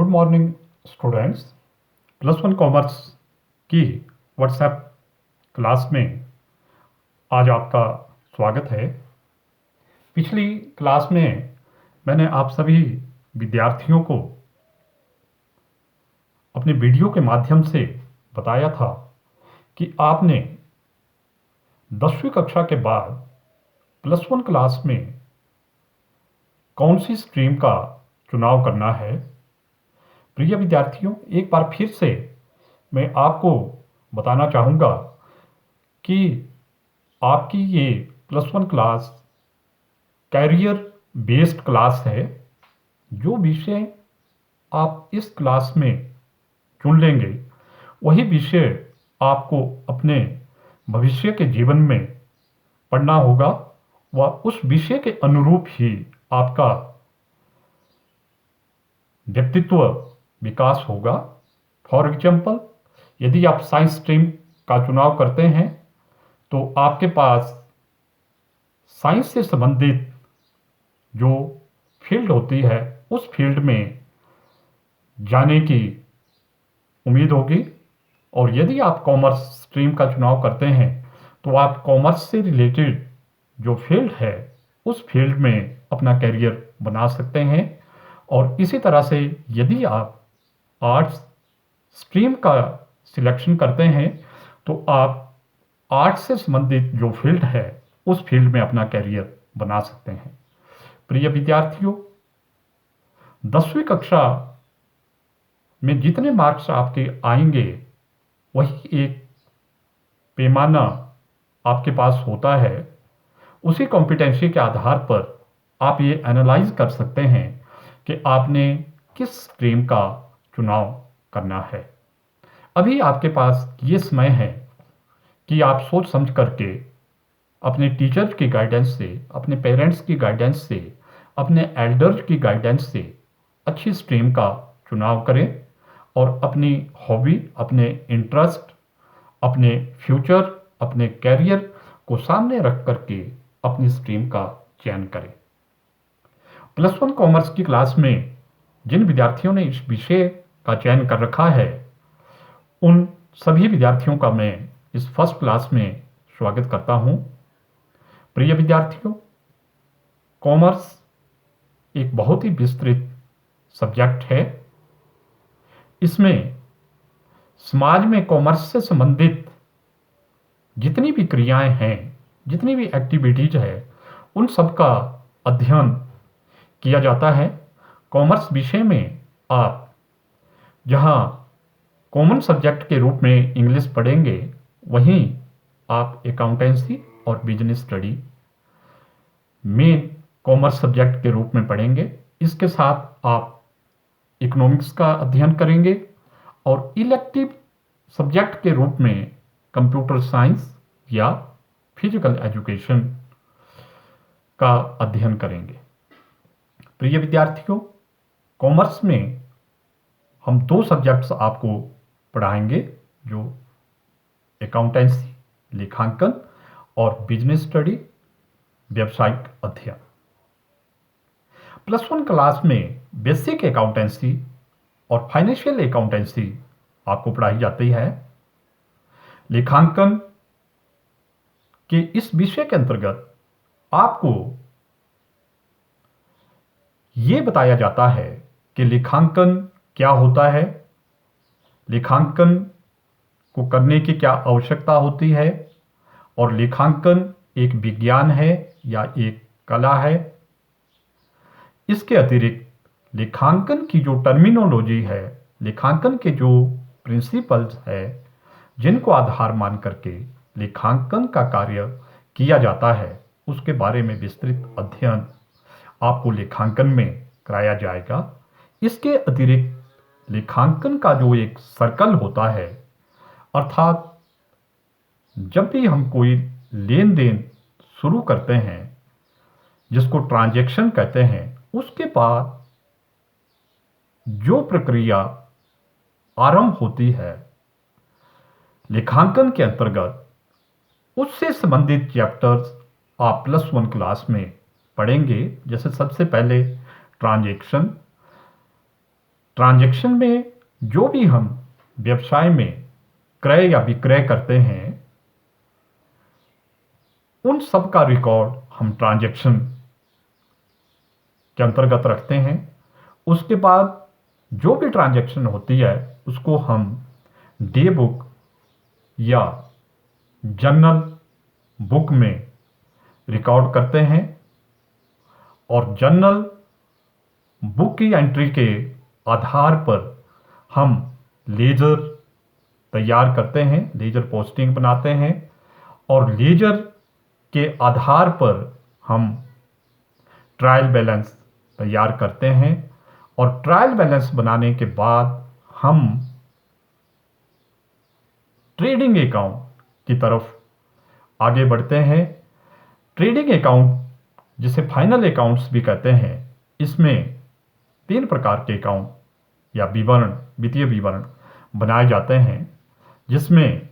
Good morning students. Plus one commerce की WhatsApp class में आज आपका स्वागत है। पिछली क्लास में मैंने आप सभी विद्यार्थियों को अपने वीडियो के माध्यम से बताया था कि आपने 10वीं कक्षा के बाद प्लस वन क्लास में कौन सी स्ट्रीम का चुनाव करना है। प्रिय विद्यार्थियों, एक बार फिर से मैं आपको बताना चाहूँगा कि आपकी ये plus one class career based class है। जो विषय आप इस क्लास में चुन लेंगे वही विषय आपको अपने भविष्य के जीवन में पढ़ना होगा व उस विषय के अनुरूप ही आपका व्यक्तित्व विकास होगा। फॉर एग्जाम्पल, यदि आप साइंस स्ट्रीम का चुनाव करते हैं तो आपके पास साइंस से संबंधित जो फील्ड होती है उस फील्ड में जाने की उम्मीद होगी। और यदि आप कॉमर्स स्ट्रीम का चुनाव करते हैं तो आप कॉमर्स से रिलेटेड जो फील्ड है उस फील्ड में अपना करियर बना सकते हैं। और इसी तरह से यदि आप आर्ट्स स्ट्रीम का सिलेक्शन करते हैं तो आप आर्ट्स से संबंधित जो फील्ड है उस फील्ड में अपना करियर बना सकते हैं। प्रिय विद्यार्थियों, 10वीं कक्षा में जितने मार्क्स आपके आएंगे वही एक पैमाना आपके पास होता है। उसी कॉम्पिटेंसी के आधार पर आप ये एनालाइज कर सकते हैं कि आपने किस स्ट्रीम का चुनाव करना है। अभी आपके पास ये समय है कि आप सोच समझ करके अपने टीचर की गाइडेंस से, अपने पेरेंट्स की गाइडेंस से, अपने एल्डर्स की गाइडेंस से अच्छी स्ट्रीम का चुनाव करें और अपनी हॉबी, अपने इंटरेस्ट, अपने फ्यूचर, अपने कैरियर को सामने रख करके अपनी स्ट्रीम का चयन करें। प्लस वन कॉमर्स की क्लास में जिन विद्यार्थियों ने इस विषय का चयन कर रखा है उन सभी विद्यार्थियों का मैं इस फर्स्ट क्लास में स्वागत करता हूं। प्रिय विद्यार्थियों, कॉमर्स एक बहुत ही विस्तृत सब्जेक्ट है। इसमें समाज में कॉमर्स से संबंधित जितनी भी क्रियाएं हैं, जितनी भी एक्टिविटीज है, उन सब का अध्ययन किया जाता है। कॉमर्स विषय में आप जहां कॉमन सब्जेक्ट के रूप में इंग्लिश पढ़ेंगे वहीं आप अकाउंटेंसी और business study main commerce subject के रूप में पढ़ेंगे। इसके साथ आप इकोनॉमिक्स का अध्ययन करेंगे और इलेक्टिव सब्जेक्ट के रूप में कंप्यूटर साइंस या फिजिकल एजुकेशन का अध्ययन करेंगे। प्रिय विद्यार्थियों, कॉमर्स में हम दो सब्जेक्ट्स आपको पढ़ाएंगे, जो अकाउंटेंसी लेखांकन और बिजनेस स्टडी व्यावसायिक अध्ययन। प्लस वन क्लास में बेसिक अकाउंटेंसी और फाइनेंशियल अकाउंटेंसी आपको पढ़ाई जाती है। लेखांकन के इस विषय के अंतर्गत आपको ये बताया जाता है कि लेखांकन क्या होता है, लेखांकन को करने की क्या आवश्यकता होती है और लेखांकन एक विज्ञान है या एक कला है। इसके अतिरिक्त लेखांकन की जो टर्मिनोलॉजी है, लेखांकन के जो प्रिंसिपल्स है जिनको आधार मान करके लेखांकन का कार्य किया जाता है, उसके बारे में विस्तृत अध्ययन आपको लेखांकन में कराया जाएगा। इसके अतिरिक्त लेखांकन का जो एक सर्कल होता है, अर्थात जब भी हम कोई लेन देन शुरू करते हैं जिसको ट्रांजैक्शन कहते हैं, उसके बाद जो प्रक्रिया आरंभ होती है लेखांकन के अंतर्गत, उससे संबंधित चैप्टर्स आप प्लस वन क्लास में पढ़ेंगे। जैसे सबसे पहले ट्रांजैक्शन, ट्रांजैक्शन में जो भी हम व्यवसाय में क्रय या विक्रय करते हैं, उन सब का रिकॉर्ड हम ट्रांजैक्शन के अंतर्गत रखते हैं। उसके बाद जो भी ट्रांजैक्शन होती है उसको हम डे बुक या जर्नल बुक में रिकॉर्ड करते हैं, और जर्नल बुक की एंट्री के आधार पर हम लेजर तैयार करते हैं, लेजर पोस्टिंग बनाते हैं, और लेजर के आधार पर हम ट्रायल बैलेंस तैयार करते हैं, और ट्रायल बैलेंस बनाने के बाद हम ट्रेडिंग अकाउंट की तरफ आगे बढ़ते हैं। ट्रेडिंग अकाउंट जिसे फाइनल अकाउंट्स भी कहते हैं, इसमें 3 प्रकार के अकाउंट या विवरण, वित्तीय विवरण बनाए जाते हैं, जिसमें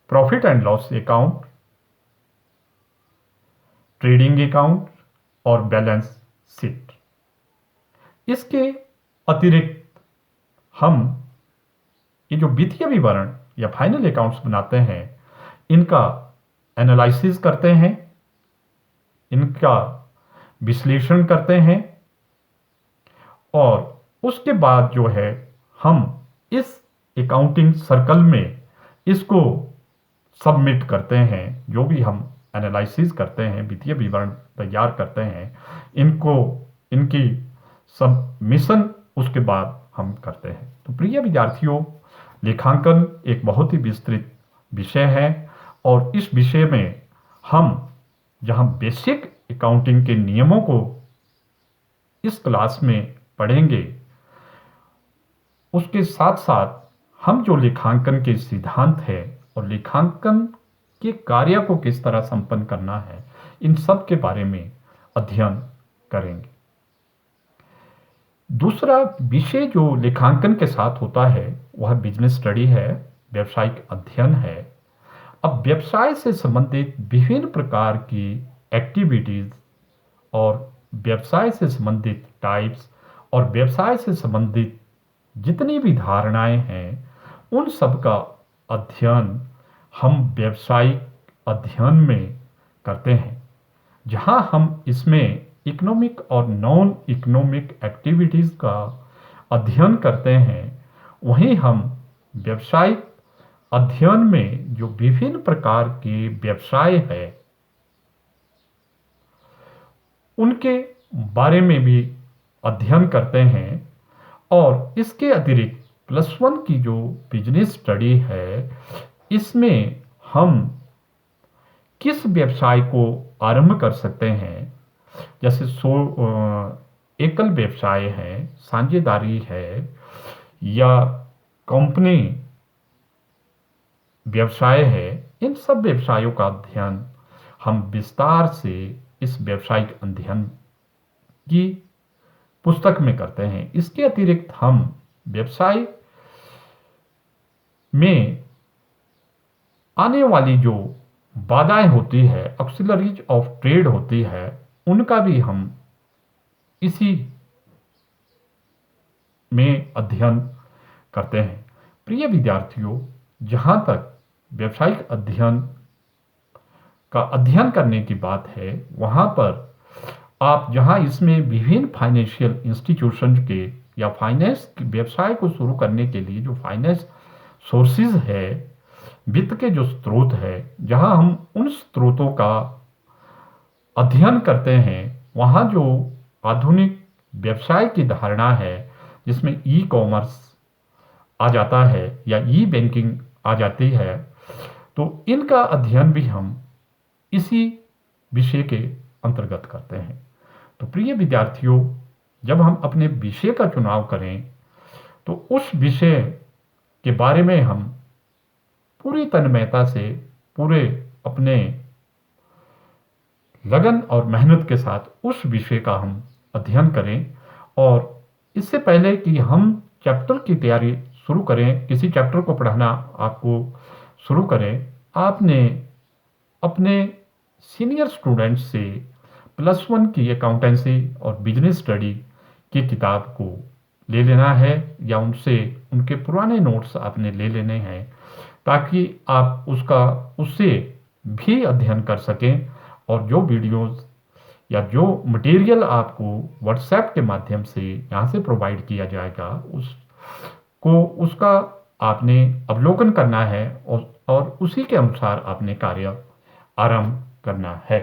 profit and loss account, trading account और बैलेंस शीट। इसके अतिरिक्त हम ये जो वित्तीय विवरण या फाइनल अकाउंट्स बनाते हैं, इनका एनालिसिस करते हैं, इनका विश्लेषण करते हैं, और उसके बाद जो है हम इस अकाउंटिंग सर्कल में इसको सबमिट करते हैं। जो भी हम एनालिसिस करते हैं, वित्तीय विवरण तैयार करते हैं, इनको इनकी सबमिशन उसके बाद हम करते हैं। तो प्रिय विद्यार्थियों, लेखांकन एक बहुत ही विस्तृत विषय है, और इस विषय में हम जहां बेसिक अकाउंटिंग के नियमों को इस क्लास में पढ़ेंगे, उसके साथ साथ हम जो लेखांकन के सिद्धांत है और लेखांकन के कार्य को किस तरह संपन्न करना है, इन सब के बारे में अध्ययन करेंगे। दूसरा विषय जो लेखांकन के साथ होता है वह बिजनेस स्टडी है, व्यवसायिक अध्ययन है। अब व्यवसाय से संबंधित विभिन्न प्रकार की एक्टिविटीज और व्यवसाय से संबंधित टाइप्स और व्यवसाय से संबंधित जितनी भी धारणाएं हैं, उन सब का अध्ययन हम व्यवसायिक अध्ययन में करते हैं, जहां हम इसमें इकोनॉमिक और नॉन इकोनॉमिक एक्टिविटीज का अध्ययन करते हैं। वहीं हम व्यवसायिक अध्ययन में जो विभिन्न प्रकार के व्यवसाय है, उनके बारे में भी अध्ययन करते हैं। और इसके अतिरिक्त +1 की जो बिजनेस स्टडी है, इसमें हम किस व्यवसाय को आरंभ कर सकते हैं, जैसे एकल व्यवसाय है, साझेदारी है, या कंपनी व्यवसाय है, इन सब व्यवसायों का अध्ययन हम विस्तार से इस व्यवसायिक अध्ययन की पुस्तक में करते हैं। इसके अतिरिक्त हम व्यवसाय में आने वाली जो बाधाएं होती है, ऑक्सिलरीज ऑफ ट्रेड होती है, उनका भी हम इसी में अध्ययन करते हैं। प्रिय विद्यार्थियों, जहां तक व्यवसायिक अध्ययन का अध्ययन करने की बात है, वहां पर आप जहां इसमें विभिन्न फाइनेंशियल इंस्टीट्यूशन के या फाइनेंस व्यवसाय को शुरू करने के लिए जो फाइनेंस सोर्सेज है, वित्त के जो स्रोत है, जहां हम उन स्रोतों का अध्ययन करते हैं, वहां जो आधुनिक व्यवसाय की धारणा है, जिसमें ई कॉमर्स आ जाता है या ई बैंकिंग आ जाती है, तो इनका अध्ययन भी हम इसी विषय के अंतर्गत करते हैं। तो प्रिय विद्यार्थियों, जब हम अपने विषय का चुनाव करें, तो उस विषय के बारे में हम पूरी तन्मयता से, पूरे अपने लगन और मेहनत के साथ उस विषय का हम अध्ययन करें। और इससे पहले कि हम चैप्टर की तैयारी शुरू करें, किसी चैप्टर को पढ़ना आपको शुरू करें, आपने अपने सीनियर स्टूडेंट्स से +1 की अकाउंटेंसी और बिजनेस स्टडी की किताब को ले लेना है या उनसे उनके पुराने नोट्स आपने ले लेने हैं, ताकि आप उसका उससे भी अध्ययन कर सकें और जो वीडियोस या जो मटेरियल आपको व्हाट्सएप के माध्यम से यहाँ से प्रोवाइड किया जाएगा उसको उसका आपने अवलोकन करना है और उसी के अनुसार आपने कार्य आरंभ करना है।